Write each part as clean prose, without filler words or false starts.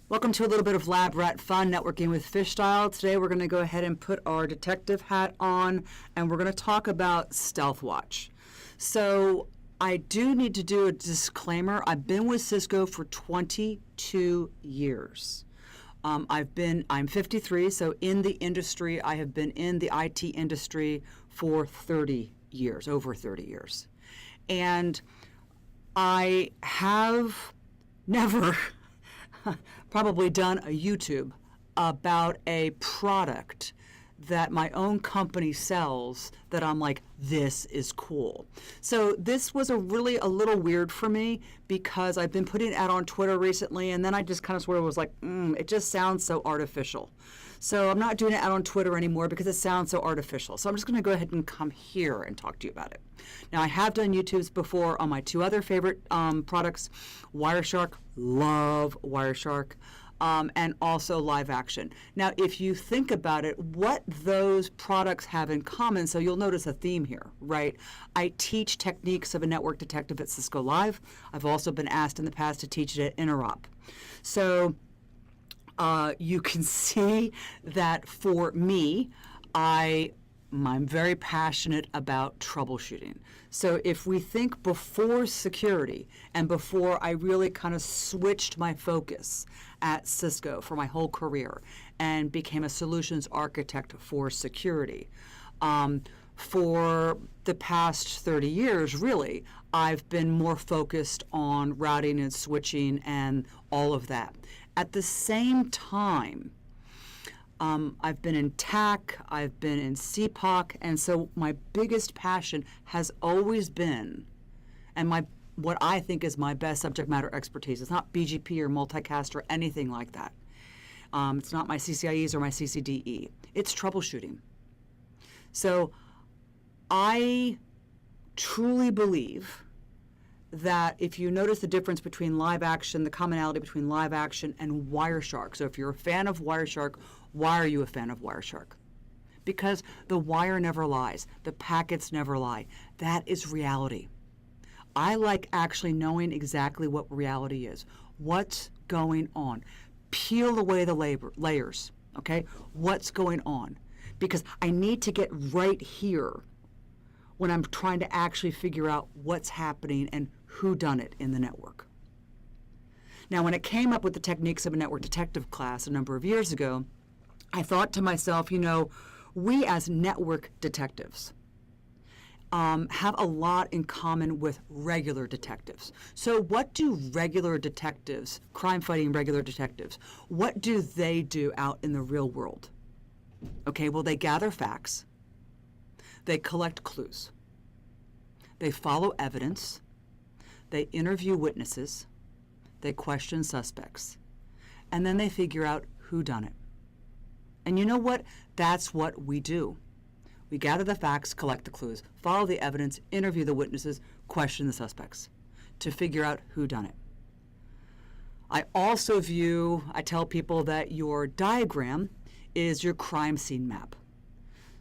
Welcome to a little bit of lab rat fun, networking with fish style. Today we're going to go ahead and put our detective hat on and we're going to talk about Stealthwatch. So I do need to do a disclaimer. I've been with Cisco for 22 years. I'm 53, so in the industry, I have been in the IT industry for 30 years, over 30 years. And I have never probably done a YouTube about a product that my own company sells that I'm like, this is cool. So this was really a little weird for me because I've been putting it out on Twitter recently, and then I just kind of sort of was like, it just sounds so artificial. So I'm not doing it out on Twitter anymore because it sounds so artificial. So I'm just going to go ahead and come here and talk to you about it. Now, I have done YouTubes before on my two other favorite products, Wireshark, love Wireshark, and also Live Action. Now, if you think about it, what those products have in common, so you'll notice a theme here, right? I teach techniques of a network detective at Cisco Live. I've also been asked in the past to teach it at Interop. So you can see that for me, I'm very passionate about troubleshooting. So if we think before security and before I really kind of switched my focus at Cisco for my whole career and became a solutions architect for security, for the past 30 years, really, I've been more focused on routing and switching and all of that. At the same time, I've been in TAC, I've been in CPOC, and so my biggest passion has always been, and what I think is my best subject matter expertise. It's not BGP or multicast or anything like that. It's not my CCIEs or my CCDE. It's troubleshooting. So I truly believe that if you notice the difference between Live Action, the commonality between Live Action and Wireshark. So if you're a fan of Wireshark, why are you a fan of Wireshark? Because the wire never lies. The packets never lie. That is reality. I like actually knowing exactly what reality is. What's going on? Peel away the layers, okay? What's going on? Because I need to get right here when I'm trying to actually figure out what's happening and who done it in the network. Now, when it came up with the techniques of a network detective class a number of years ago, I thought to myself, we as network detectives have a lot in common with regular detectives. So what do regular detectives, crime-fighting regular detectives, what do they do out in the real world? Okay, well, they gather facts. They collect clues. They follow evidence. They interview witnesses. They question suspects. And then they figure out who done it. And you know what? That's what we do. We gather the facts, collect the clues, follow the evidence, interview the witnesses, question the suspects to figure out who done it. I tell people that your diagram is your crime scene map.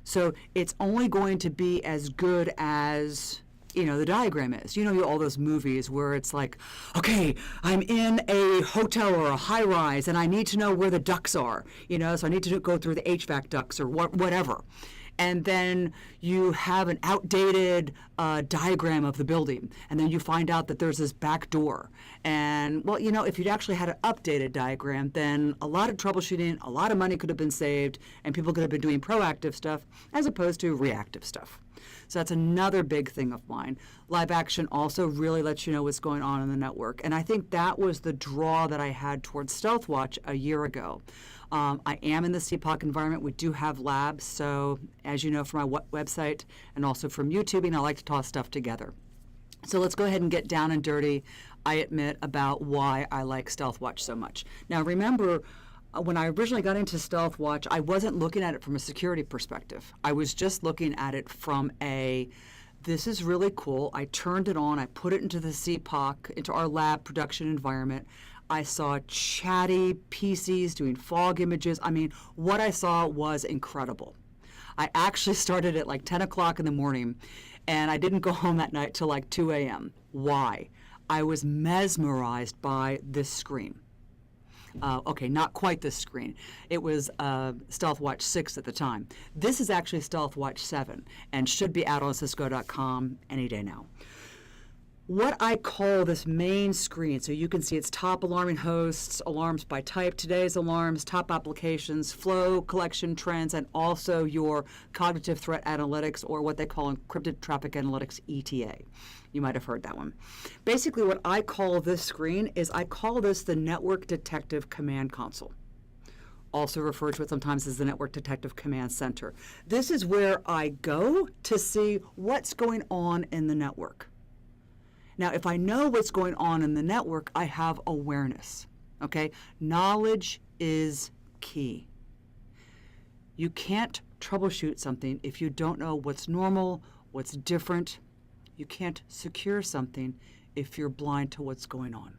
So it's only going to be as good as the diagram is. All those movies where it's like, okay, I'm in a hotel or a high rise and I need to know where the ducts are, so I need to go through the HVAC ducts or whatever. And then you have an outdated diagram of the building, and then you find out that there's this back door. And, well, if you'd actually had an updated diagram, then a lot of troubleshooting, a lot of money could have been saved, and people could have been doing proactive stuff as opposed to reactive stuff. So that's another big thing of mine. Live Action also really lets you know what's going on in the network. And I think that was the draw that I had towards Stealthwatch a year ago. I am in the CPOC environment. We do have labs. So as you know from my website and also from YouTubing, I like to toss stuff together. So let's go ahead and get down and dirty, I admit, about why I like Stealthwatch so much. Now remember, when I originally got into Stealthwatch, I wasn't looking at it from a security perspective. I was just looking at it from this is really cool. I turned it on, I put it into the CPOC, into our lab production environment. I saw chatty PCs doing fog images. I mean, what I saw was incredible. I actually started at like 10 o'clock in the morning, and I didn't go home that night till like 2 a.m. Why? I was mesmerized by this screen. Okay, not quite this screen. It was Stealthwatch 6 at the time. This is actually Stealthwatch 7 and should be out on Cisco.com any day now. What I call this main screen, so you can see it's top alarming hosts, alarms by type, today's alarms, top applications, flow, collection trends, and also your cognitive threat analytics, or what they call encrypted traffic analytics, ETA. You might have heard that one. Basically, what I call this screen is I call this the Network Detective Command Console, also referred to it sometimes as the Network Detective Command Center. This is where I go to see what's going on in the network. Now, if I know what's going on in the network, I have awareness, okay? Knowledge is key. You can't troubleshoot something if you don't know what's normal, what's different. You can't secure something if you're blind to what's going on.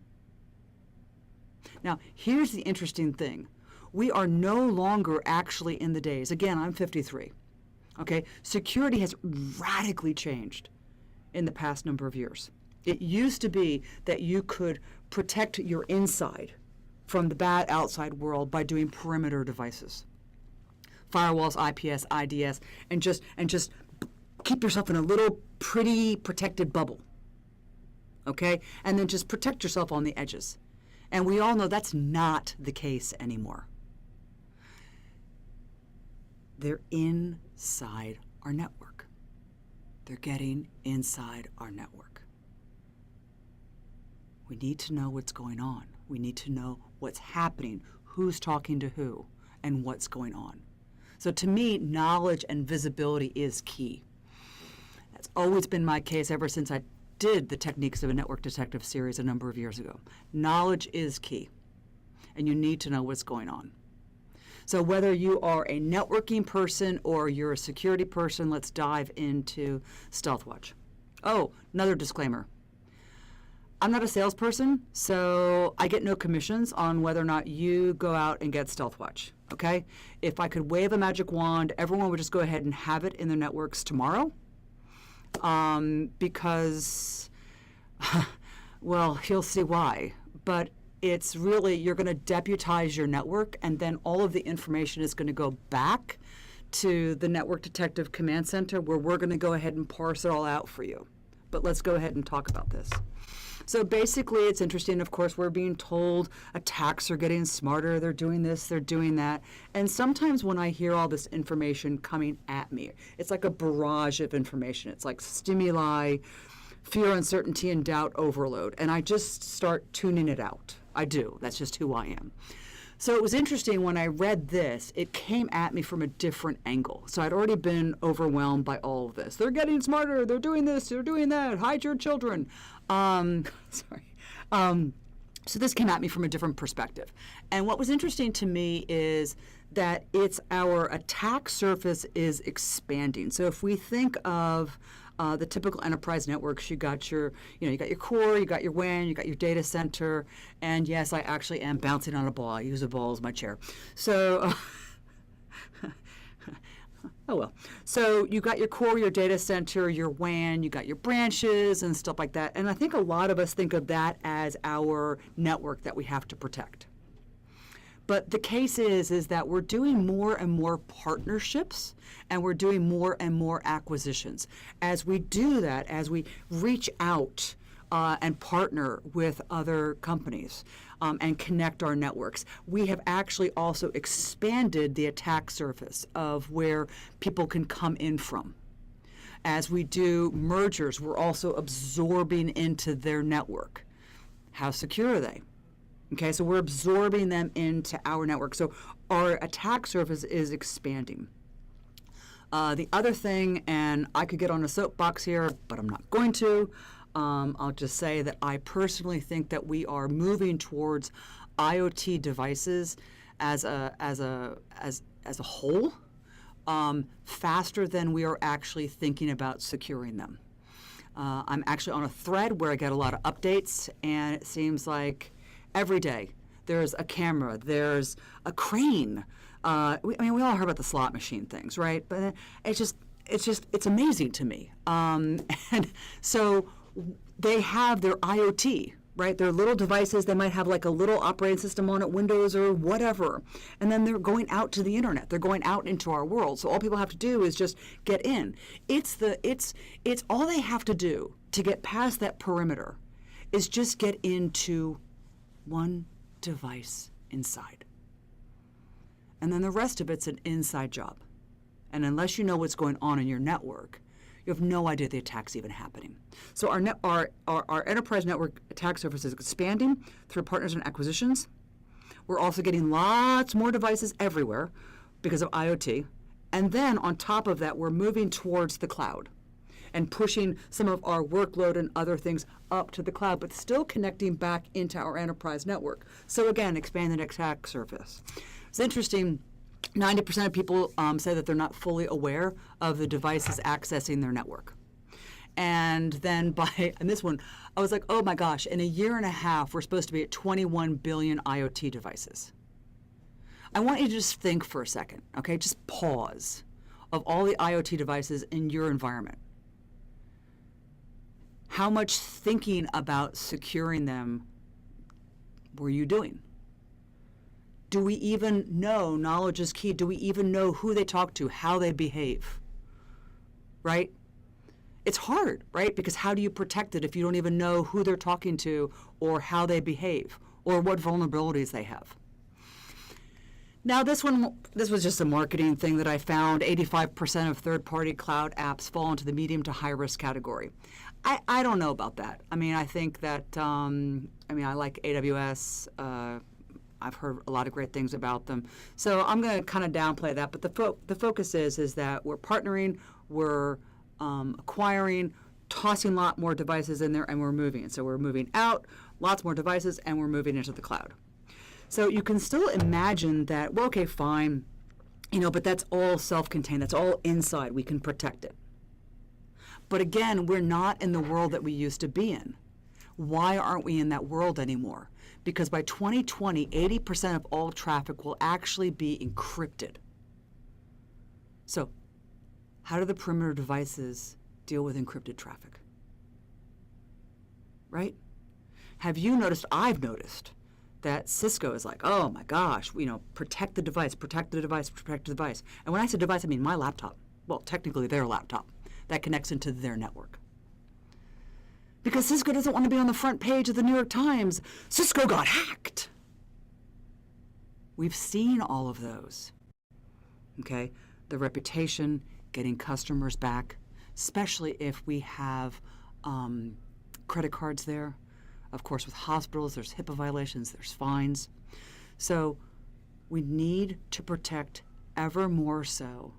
Now, here's the interesting thing. We are no longer actually in the days. Again, I'm 53, okay? Security has radically changed in the past number of years. It used to be that you could protect your inside from the bad outside world by doing perimeter devices, firewalls, IPS, IDS, and just keep yourself in a little pretty protected bubble, okay? And then just protect yourself on the edges. And we all know that's not the case anymore. They're inside our network. They're getting inside our network. We need to know what's going on. We need to know what's happening, who's talking to who, and what's going on. So to me, knowledge and visibility is key. That's always been my case ever since I did the Techniques of a Network Detective series a number of years ago. Knowledge is key, and you need to know what's going on. So whether you are a networking person or you're a security person, let's dive into Stealthwatch. Oh, another disclaimer. I'm not a salesperson, so I get no commissions on whether or not you go out and get Stealthwatch, okay? If I could wave a magic wand, everyone would just go ahead and have it in their networks tomorrow, because, well, you'll see why. But it's really, you're going to deputize your network, and then all of the information is going to go back to the Network Detective Command Center, where we're going to go ahead and parse it all out for you. But let's go ahead and talk about this. So basically, it's interesting, of course, we're being told attacks are getting smarter, they're doing this, they're doing that. And sometimes when I hear all this information coming at me, it's like a barrage of information. It's like stimuli, fear, uncertainty, and doubt overload. And I just start tuning it out. I do. That's just who I am. So it was interesting when I read this, it came at me from a different angle. So I'd already been overwhelmed by all of this. They're getting smarter, they're doing this, they're doing that, hide your children. So this came at me from a different perspective. And what was interesting to me is that our attack surface is expanding. So if we think of the typical enterprise networks, you got your core, you got your WAN, you got your data center, and yes, I actually am bouncing on a ball. I use a ball as my chair. So, oh well. So you got your core, your data center, your WAN, you got your branches and stuff like that. And I think a lot of us think of that as our network that we have to protect. But the case is that we're doing more and more partnerships, and we're doing more and more acquisitions. As we do that, as we reach out and partner with other companies and connect our networks, we have actually also expanded the attack surface of where people can come in from. As we do mergers, we're also absorbing into their network. How secure are they? Okay, so we're absorbing them into our network. So our attack surface is expanding. The other thing, and I could get on a soapbox here, but I'm not going to. I'll just say that I personally think that we are moving towards IoT devices as a whole faster than we are actually thinking about securing them. I'm actually on a thread where I get a lot of updates, and it seems like every day there's a camera, there's a crane. We all heard about the slot machine things, right? But it's amazing to me. And so they have their IoT, right? They're little devices. They might have like a little operating system on it, Windows or whatever. And then they're going out to the internet. They're going out into our world. So all people have to do is just get in. It's all they have to do to get past that perimeter is just get into one device inside. And then the rest of it's an inside job. And unless you know what's going on in your network, you have no idea the attack's even happening. So our enterprise network attack surface is expanding through partners and acquisitions. We're also getting lots more devices everywhere because of IoT. And then on top of that, we're moving towards the cloud and pushing some of our workload and other things up to the cloud, but still connecting back into our enterprise network. So again, expanding attack surface. It's interesting. 90% of people say that they're not fully aware of the devices accessing their network. And then and this one, I was like, oh my gosh, in a year and a half, we're supposed to be at 21 billion IoT devices. I want you to just think for a second, okay? Just pause of all the IoT devices in your environment. How much thinking about securing them were you doing? Do we even know knowledge is key? Do we even know who they talk to, how they behave, right? It's hard, right? Because how do you protect it if you don't even know who they're talking to or how they behave or what vulnerabilities they have? Now, this was just a marketing thing that I found. 85% of third-party cloud apps fall into the medium to high-risk category. I don't know about that. I mean, I think that, I like AWS. I've heard a lot of great things about them. So I'm going to kind of downplay that. But the focus is that we're partnering, we're acquiring, tossing a lot more devices in there, and we're moving. So we're moving out, lots more devices, and we're moving into the cloud. So you can still imagine that, well, okay, fine, but that's all self-contained. That's all inside. We can protect it. But again, we're not in the world that we used to be in. Why aren't we in that world anymore? Because by 2020, 80% of all traffic will actually be encrypted. So how do the perimeter devices deal with encrypted traffic? Right? Have you noticed, I've noticed, that Cisco is like, oh my gosh, protect the device, protect the device, protect the device. And when I say device, I mean my laptop. Well, technically their laptop that connects into their network. Because Cisco doesn't want to be on the front page of the New York Times. Cisco got hacked. We've seen all of those. Okay? The reputation, getting customers back, especially if we have credit cards there. Of course, with hospitals, there's HIPAA violations, there's fines. So we need to protect ever more so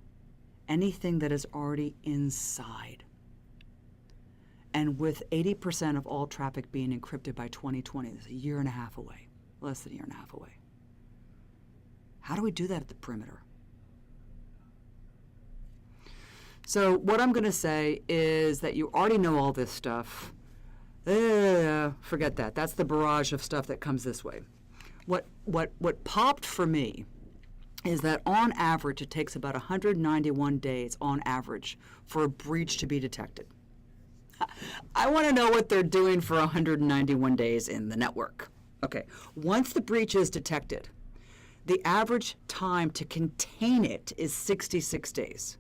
anything that is already inside. And with 80% of all traffic being encrypted by 2020, that's a year and a half away, less than a year and a half away. How do we do that at the perimeter? So what I'm going to say is that you already know all this stuff. Forget that. That's the barrage of stuff that comes this way. What popped for me is that on average, it takes about 191 days on average for a breach to be detected. I want to know what they're doing for 191 days in the network. Okay, once the breach is detected, the average time to contain it is 66 days.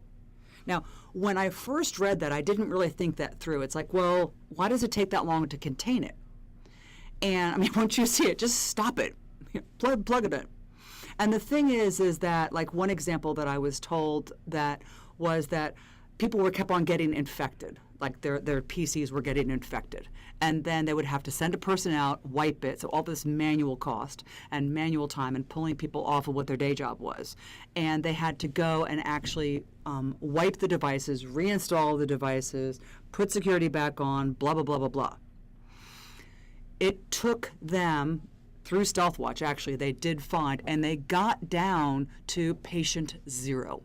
Now, when I first read that, I didn't really think that through. It's like, well, why does it take that long to contain it? And once you see it, just stop it, plug it in. And the thing is that, like, one example that I was told that was that people kept on getting infected. Like their PCs were getting infected. And then they would have to send a person out, wipe it, so all this manual cost and manual time and pulling people off of what their day job was. And they had to go and actually wipe the devices, reinstall the devices, put security back on, blah, blah, blah, blah, blah. It took them, through Stealthwatch actually, they did find, and they got down to patient 0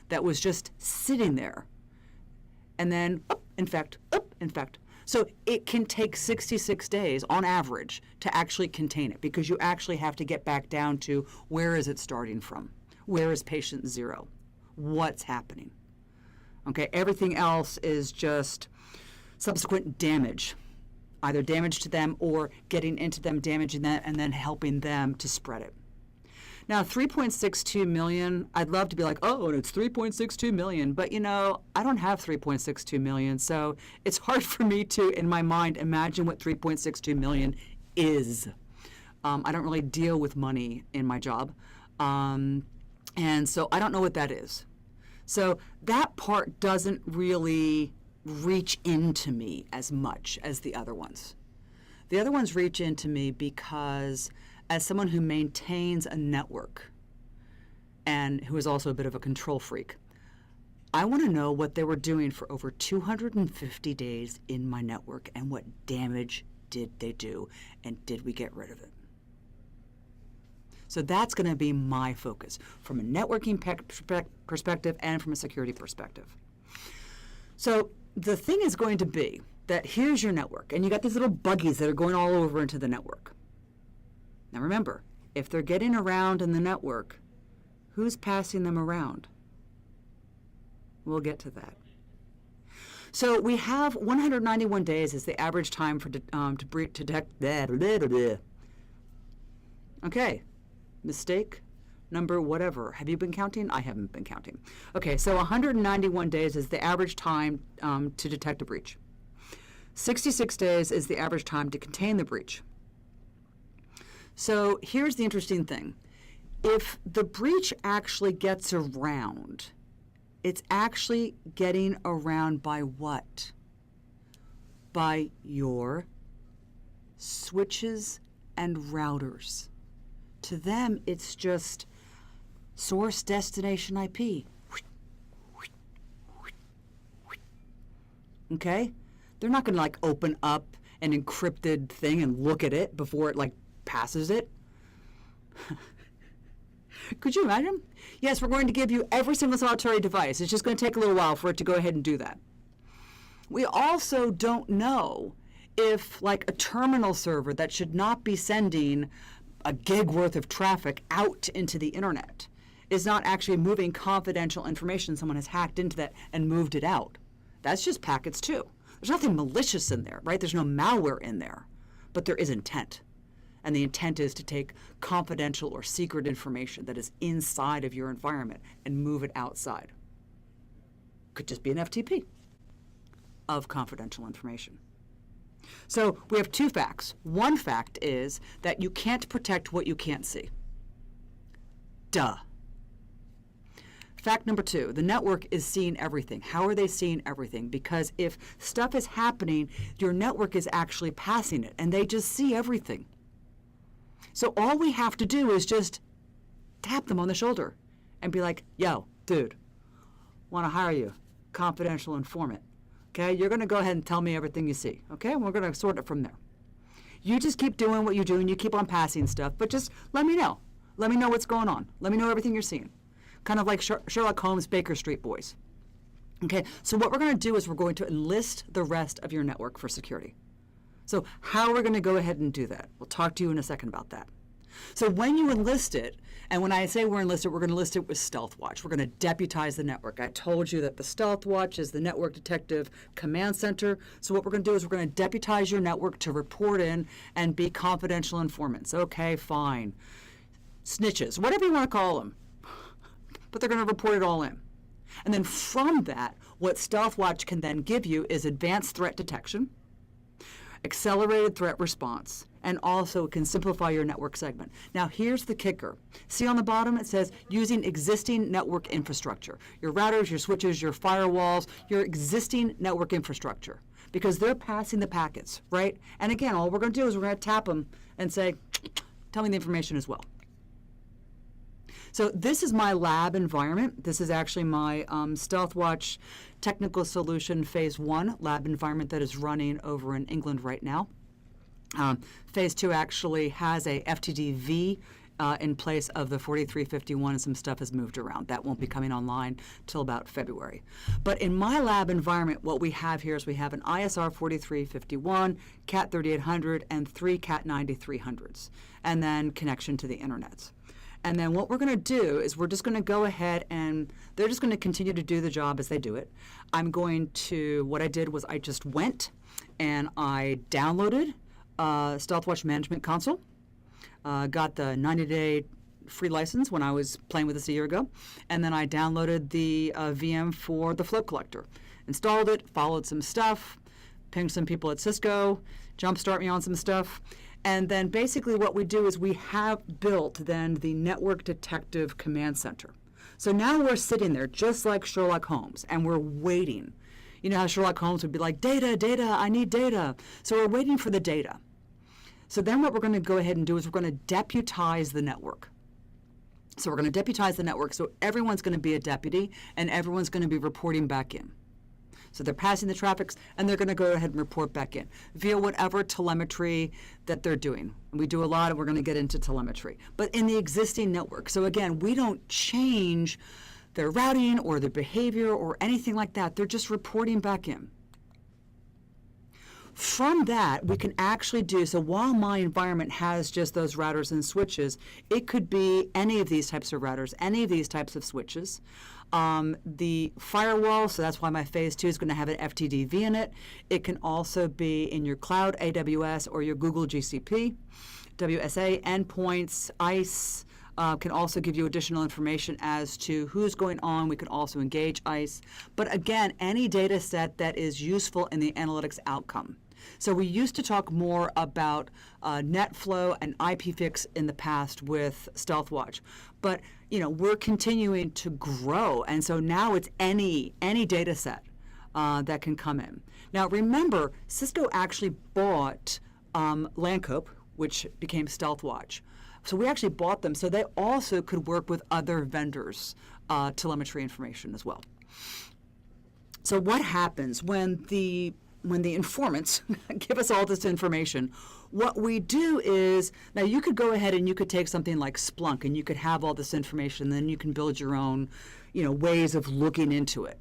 that was just sitting there. And then, infect. So it can take 66 days on average to actually contain it because you actually have to get back down to where is it starting from? Where is patient 0? What's happening? Okay, everything else is just subsequent damage either damage to them or getting into them, damaging them, and then helping them to spread it. Now, 3.62 million, I'd love to be like, oh, and it's 3.62 million, but I don't have 3.62 million, so it's hard for me to, in my mind, imagine what 3.62 million is. I don't really deal with money in my job, and so I don't know what that is. So that part doesn't really reach into me as much as the other ones. The other ones reach into me because as someone who maintains a network and who is also a bit of a control freak, I want to know what they were doing for over 250 days in my network and what damage did they do and did we get rid of it. So that's going to be my focus from a networking perspective and from a security perspective. So the thing is going to be that here's your network, and you got these little buggies that are going all over into the network. Now remember, if they're getting around in the network, who's passing them around? We'll get to that. So we have 191 days as the average time for to detect. Okay, mistake number whatever. Have you been counting? I haven't been counting. Okay, so 191 days is the average time to detect a breach. 66 days is the average time to contain the breach. So here's the interesting thing. If the breach actually gets around, it's actually getting around by what? By your switches and routers. To them, it's just source destination IP. Okay? They're not going to open up an encrypted thing and look at it before it passes it. Could you imagine? Yes, we're going to give you every single solitary device. It's just going to take a little while for it to go ahead and do that. We also don't know if a terminal server that should not be sending a gig worth of traffic out into the internet is not actually moving confidential information. Someone has hacked into that and moved it out. That's just packets too. There's nothing malicious in there, right? There's no malware in there, but there is intent. And the intent is to take confidential or secret information that is inside of your environment and move it outside. Could just be an FTP of confidential information. So we have two facts. One fact is that you can't protect what you can't see. Duh. Fact number two, the network is seeing everything. How are they seeing everything? Because if stuff is happening, your network is actually passing it, and they just see everything. So all we have to do is just tap them on the shoulder and be like, yo, dude, want to hire you, confidential informant. Okay, you're going to go ahead and tell me everything you see. Okay, and we're going to sort it from there. You just keep doing what you're doing. You keep on passing stuff, but just let me know. Let me know what's going on. Let me know everything you're seeing. Kind of like Sherlock Holmes, Baker Street Boys. Okay, so what we're going to do is we're going to enlist the rest of your network for security. So how we're going to go ahead and do that, we'll talk to you in a second about that. So when you enlist it, and when I say we're enlisted, we're going to enlist it with Stealthwatch. We're going to deputize the network. I told you that the Stealthwatch is the Network Detective Command Center. So what we're going to do is we're going to deputize your network to report in and be confidential informants. Okay, fine. Snitches, whatever you want to call them. But they're going to report it all in. And then from that, what Stealthwatch can then give you is advanced threat detection, accelerated threat response, and also can simplify your network segment. Now here's the kicker. See on the bottom it says using existing network infrastructure. Your routers, your switches, your firewalls, your existing network infrastructure. Because they're passing the packets, right? And again, all we're going to do is we're going to tap them and say, tell me the information as well. So this is my lab environment. This is actually my Stealthwatch Technical Solution Phase 1 lab environment that is running over in England right now. Phase 2 actually has a FTDV in place of the 4351, and some stuff has moved around. That won't be coming online till about February. But in my lab environment, what we have here is we have an ISR 4351, Cat 3800, and 3 Cat 9300s, and then connection to the internets. And then what we're going to do is we're just going to go ahead and they're just going to continue to do the job as they do it. What I did was I just went and I downloaded Stealthwatch Management Console, got the 90-day free license when I was playing with this a year ago, and then I downloaded the VM for the float collector, installed it, followed some stuff, pinged some people at Cisco, jumpstart me on some stuff, and then basically what we do is we have built then the Network Detective Command Center. So now we're sitting there just like Sherlock Holmes, and we're waiting. You know how Sherlock Holmes would be like, data, data, I need data. So we're waiting for the data. So then what we're going to go ahead and do is we're going to deputize the network. So we're going to deputize the network, so everyone's going to be a deputy, and everyone's going to be reporting back in. So they're passing the traffic, and they're going to go ahead and report back in via whatever telemetry that they're doing. We do a lot, and we're going to get into telemetry. But in the existing network. So again, we don't change their routing or their behavior or anything like that. They're just reporting back in. From that, we can actually do, so while my environment has just those routers and switches, it could be any of these types of routers, any of these types of switches. The firewall, so that's why my phase 2 is going to have an FTDV in it. It can also be in your cloud, AWS, or your Google GCP, WSA, endpoints, ICE. Can also give you additional information as to who's going on. We can also engage ICE. But again, any data set that is useful in the analytics outcome. So we used to talk more about NetFlow and IPFix in the past with Stealthwatch. But we're continuing to grow. And so now it's any data set that can come in. Now remember, Cisco actually bought Landcope, which became Stealthwatch. So we actually bought them so they also could work with other vendors' telemetry information as well. So what happens when the informants give us all this information? What we do is, now you could go ahead and you could take something like Splunk and you could have all this information, then you can build your own ways of looking into it.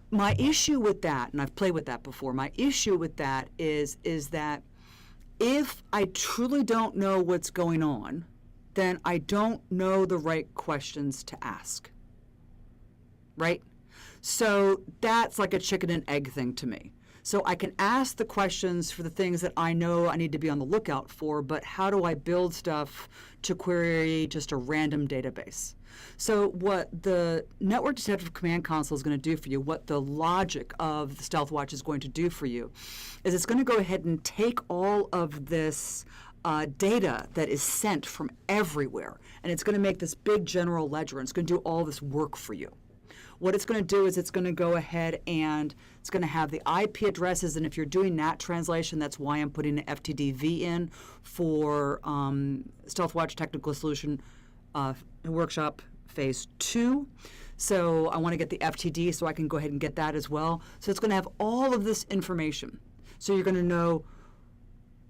My issue with that, and I've played with that before, my issue with that is that if I truly don't know what's going on, then I don't know the right questions to ask, right? So that's like a chicken and egg thing to me. So I can ask the questions for the things that I know I need to be on the lookout for, but how do I build stuff to query just a random database? So what the Network Detective Command Console is going to do for you, what the logic of the Stealthwatch is going to do for you, is it's going to go ahead and take all of this data that is sent from everywhere, and it's going to make this big general ledger, and it's going to do all this work for you. What it's going to do is it's going to go ahead and it's going to have the IP addresses, and if you're doing NAT translation, that's why I'm putting an FTDV in for Stealthwatch Technical Solution Workshop Phase 2. So I want to get the FTD so I can go ahead and get that as well. So it's going to have all of this information. So you're going to know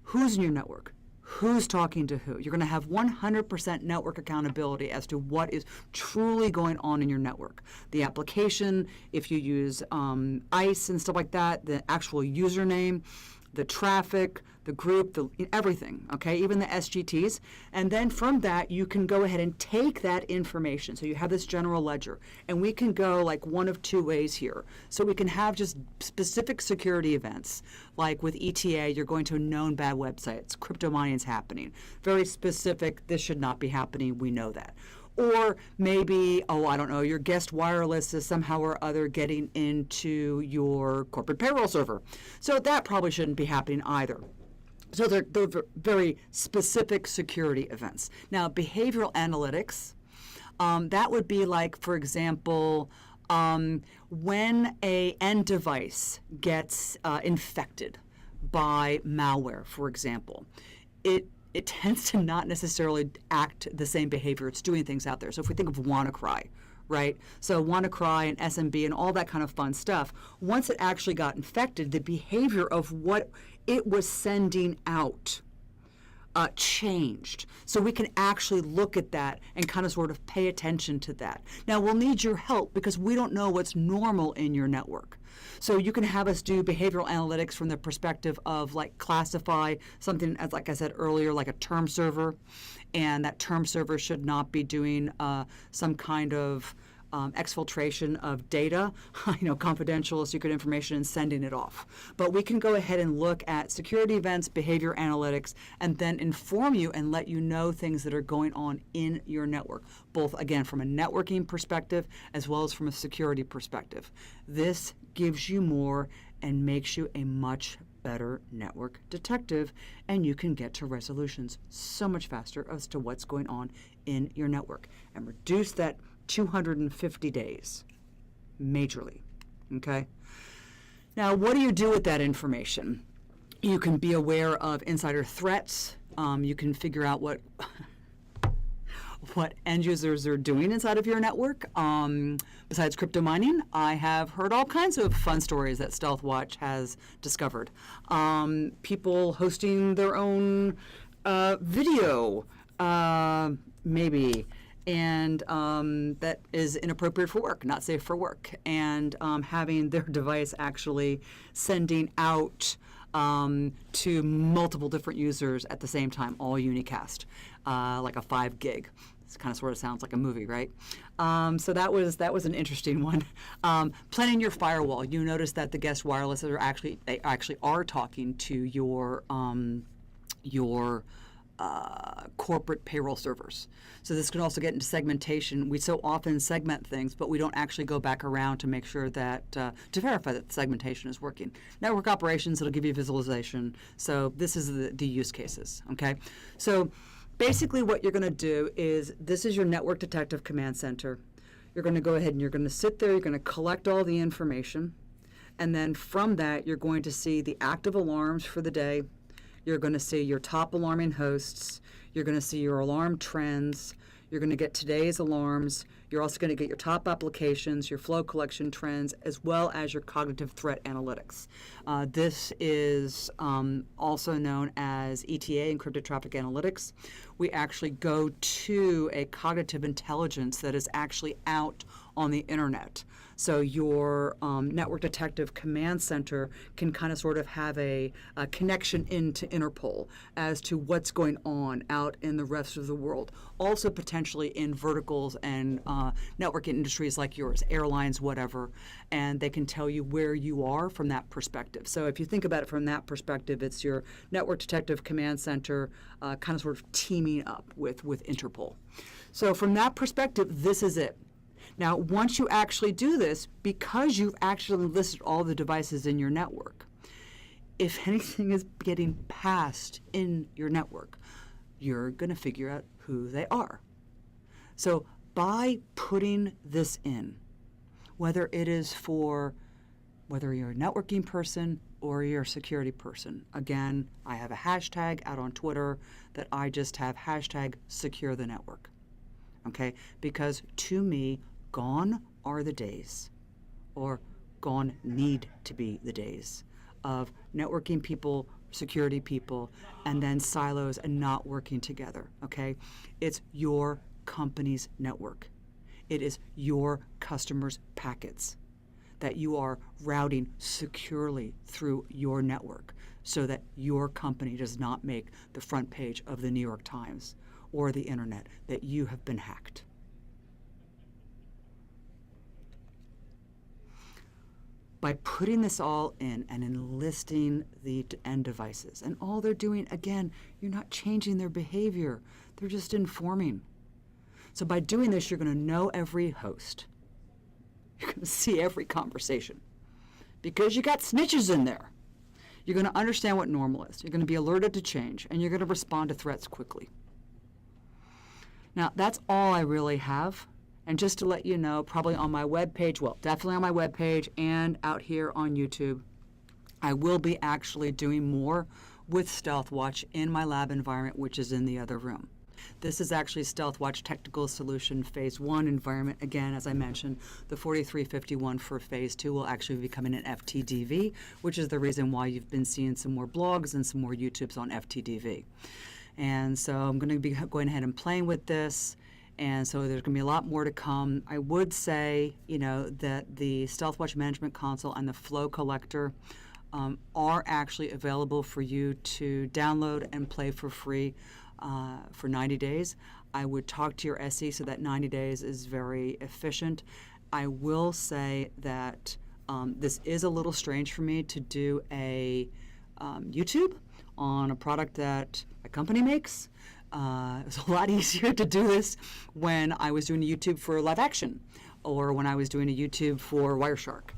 who's in your network, who's talking to who. You're going to have 100% network accountability as to what is truly going on in your network. The application, if you use ICE and stuff like that, the actual username, the traffic, the group, everything, okay, even the SGTs. And then from that, you can go ahead and take that information. So you have this general ledger, and we can go like one of two ways here. So we can have just specific security events, like with ETA, you're going to known bad websites, crypto mining is happening. Very specific, this should not be happening, we know that. Or maybe, I don't know, your guest wireless is somehow or other getting into your corporate payroll server. So that probably shouldn't be happening either. So they're very specific security events. Now, behavioral analytics, that would be like, for example, when an end device gets infected by malware, for example, it tends to not necessarily act the same behavior. It's doing things out there. So if we think of WannaCry, right? So WannaCry and SMB and all that kind of fun stuff, once it actually got infected, the behavior of what it was sending out changed. So we can actually look at that and kind of sort of pay attention to that. Now, we'll need your help because we don't know what's normal in your network. So you can have us do behavioral analytics from the perspective of like classify something as, like I said earlier, like a term server, and that term server should not be doing some kind of exfiltration of data, confidential secret information, and sending it off. But we can go ahead and look at security events, behavior analytics, and then inform you and let you know things that are going on in your network, both, again, from a networking perspective as well as from a security perspective. This gives you more and makes you a much better network detective, and you can get to resolutions so much faster as to what's going on in your network and reduce that 250 days majorly. Okay? Now, what do you do with that information? You can be aware of insider threats. You can figure out what end users are doing inside of your network. Besides crypto mining, I have heard all kinds of fun stories that Stealthwatch has discovered. People hosting their own video, maybe, and that is inappropriate for work, not safe for work, and having their device actually sending out to multiple different users at the same time, all unicast, like a 5 gig. It kind of sort of sounds like a movie, right? So that was an interesting one. Planning your firewall. You notice that the guest wireless are actually are talking to your corporate payroll servers. So this can also get into segmentation. We so often segment things, but we don't actually go back around to make sure that, to verify that the segmentation is working. Network operations, it'll give you visualization. So this is the use cases, okay? So basically what you're gonna do is, this is your network detective command center. You're gonna go ahead and you're gonna sit there, you're gonna collect all the information, and then from that, you're going to see the active alarms for the day. You're going to see your top alarming hosts. You're going to see your alarm trends. You're going to get today's alarms. You're also going to get your top applications, your flow collection trends, as well as your cognitive threat analytics. This is also known as ETA, encrypted traffic analytics. We actually go to a cognitive intelligence that is actually out on the internet. So your network detective command center can kind of sort of have a connection into Interpol as to what's going on out in the rest of the world. Also potentially in verticals and network industries like yours, airlines, whatever, and they can tell you where you are from that perspective. So if you think about it from that perspective, it's your network detective command center kind of sort of teaming up with Interpol. So from that perspective, this is it. Now, once you actually do this, because you've actually listed all the devices in your network, if anything is getting passed in your network, you're going to figure out who they are. So by putting this in, whether it is for whether you're a networking person or you're a security person, again, I have a hashtag out on Twitter that I just have hashtag secure the network. Okay? Because to me, gone are the days, or gone need to be the days, of networking people, security people, and then silos and not working together, okay? It's your company's network. It is your customers' packets that you are routing securely through your network so that your company does not make the front page of the New York Times or the internet that you have been hacked. By putting this all in and enlisting the end devices, and all they're doing, again, you're not changing their behavior, they're just informing. So by doing this, you're going to know every host. You're going to see every conversation. Because you got snitches in there. You're going to understand what normal is. You're going to be alerted to change, and you're going to respond to threats quickly. Now, that's all I really have. And just to let you know, probably on my webpage, well, definitely on my webpage and out here on YouTube, I will be actually doing more with Stealthwatch in my lab environment, which is in the other room. This is actually Stealthwatch Technical Solution Phase 1 environment. Again, as I mentioned, the 4351 for Phase 2 will actually be becoming an FTDV, which is the reason why you've been seeing some more blogs and some more YouTubes on FTDV. And so I'm going to be going ahead and playing with this. And so there's going to be a lot more to come. I would say, that the Stealthwatch Management Console and the Flow Collector are actually available for you to download and play for free for 90 days. I would talk to your SE so that 90 days is very efficient. I will say that this is a little strange for me to do a YouTube on a product that a company makes. It was a lot easier to do this when I was doing a YouTube for live action or when I was doing a YouTube for Wireshark.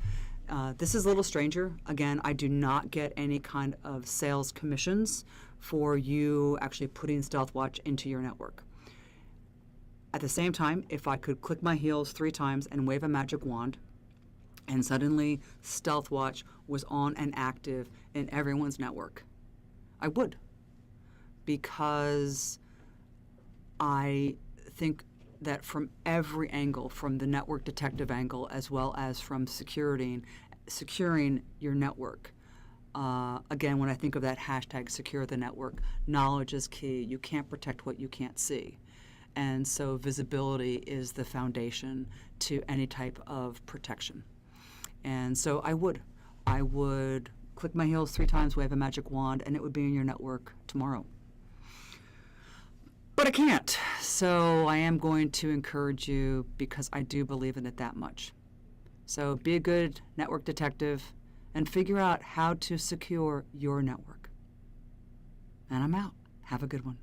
This is a little stranger. Again, I do not get any kind of sales commissions for you actually putting Stealthwatch into your network. At the same time, if I could click my heels 3 times and wave a magic wand, and suddenly Stealthwatch was on and active in everyone's network, I would. Because I think that from every angle, from the network detective angle as well as from securing your network, again, when I think of that hashtag secure the network, knowledge is key. You can't protect what you can't see. And so visibility is the foundation to any type of protection. And so I would click my heels 3 times, wave a magic wand, and it would be in your network tomorrow. But I can't. So I am going to encourage you because I do believe in it that much. So be a good network detective and figure out how to secure your network. And I'm out. Have a good one.